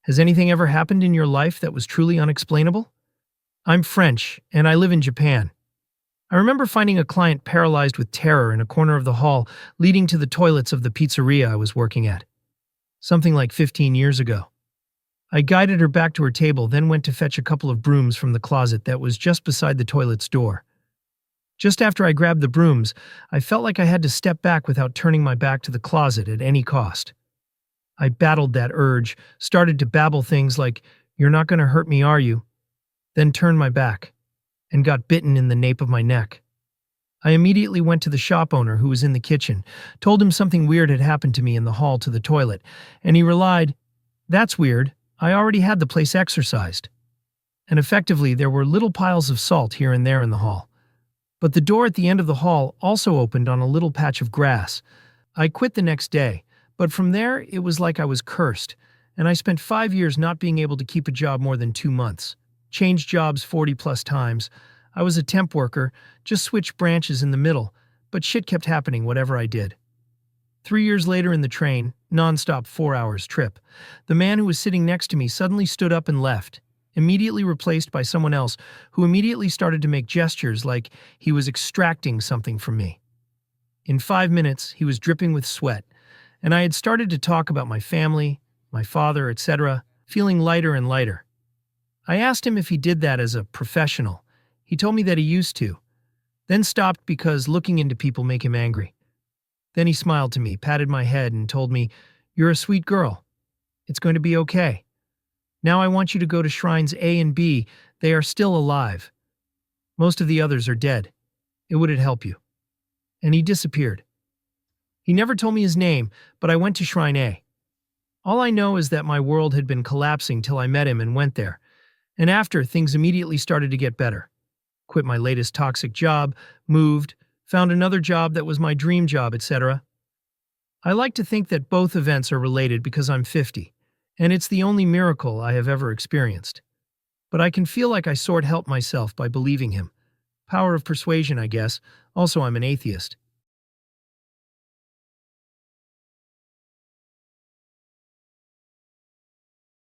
Has anything ever happened in your life that was truly unexplainable? I'm French, and I live in Japan. I remember finding a client paralyzed with terror in a corner of the hall leading to the toilets of the pizzeria I was working at. Something like 15 years ago. I guided her back to her table, then went to fetch a couple of brooms from the closet that was just beside the toilet's door. Just after I grabbed the brooms, I felt like I had to step back without turning my back to the closet at any cost. I battled that urge, started to babble things like, "You're not going to hurt me, are you?" Then turned my back, and got bitten in the nape of my neck. I immediately went to the shop owner who was in the kitchen, told him something weird had happened to me in the hall to the toilet, and he relied, "That's weird, I already had the place exorcised." And effectively, there were little piles of salt here and there in the hall. But the door at the end of the hall also opened on a little patch of grass. I quit the next day, but from there it was like I was cursed, and I spent 5 years not being able to keep a job more than 2 months. Changed jobs 40+ times. I was a temp worker, just switched branches in the middle, but shit kept happening whatever I did. 3 years later in the train, non-stop 4 hours trip, the man who was sitting next to me suddenly stood up and left, immediately replaced by someone else who immediately started to make gestures like he was extracting something from me. In 5 minutes, he was dripping with sweat, and I had started to talk about my family, my father, etc., feeling lighter and lighter. I asked him if he did that as a professional. He told me that he used to, then stopped because looking into people make him angry. Then he smiled to me, patted my head, and told me, "You're a sweet girl. It's going to be okay. Now I want you to go to shrines A and B. They are still alive. Most of the others are dead. It would help you." And he disappeared. He never told me his name, but I went to Shrine A. All I know is that my world had been collapsing till I met him and went there. And after, things immediately started to get better. Quit my latest toxic job, moved, found another job that was my dream job, etc. I like to think that both events are related because I'm 50, and it's the only miracle I have ever experienced. But I can feel like I sort helped myself by believing him. Power of persuasion, I guess. Also, I'm an atheist.